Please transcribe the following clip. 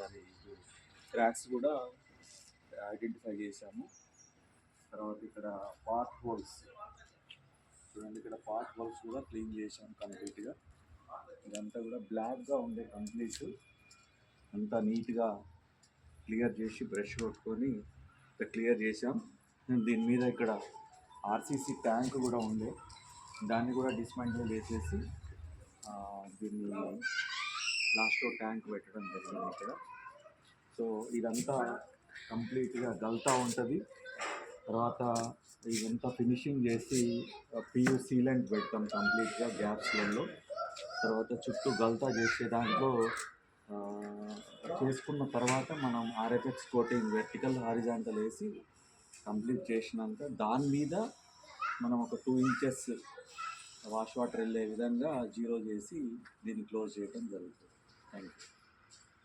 Sorry cracks కూడా identify చేసాము. తర్వాత ఇక్కడ పార్ట్ హోల్స్ చూడండి, ఇక్కడ పార్ట్ హోల్స్ కూడా క్లీన్ చేసాము కంప్లీట్గా. ఇదంతా కూడా బ్లాక్గా ఉండే కంప్లీట్ అంతా నీట్గా క్లియర్ చేసి బ్రష్ కొట్టుకొని ఇక్కడ క్లియర్ చేసాం. దీని మీద ఇక్కడ ఆర్సీసీ ట్యాంక్ కూడా ఉండే, దాన్ని కూడా డిస్మాంటిల్ చేసేసి దీన్ని లాస్ట్లో ట్యాంక్ పెట్టడం జరిగింది ఇక్కడ. సో ఇదంతా కంప్లీట్గా గల్తా ఉంటుంది. తర్వాత ఇదంతా ఫినిషింగ్ చేసి పియూ సీలెంట్ పెడతాం కంప్లీట్గా గ్యాప్స్లలో. తర్వాత చుట్టూ గల్తా చేసే దాంట్లో చేసుకున్న తర్వాత మనం ఆర్ఎఫ్ఎక్స్ కోటింగ్ వెర్టికల్ హారిజాంటల్ వేసి కంప్లీట్ చేసినాక దాని మీద మనం ఒక 2 ఇంచెస్ వాష్ వాటర్ వెళ్ళే విధంగా జీరో చేసి దీన్ని క్లోజ్ చేయడం జరుగుతుంది.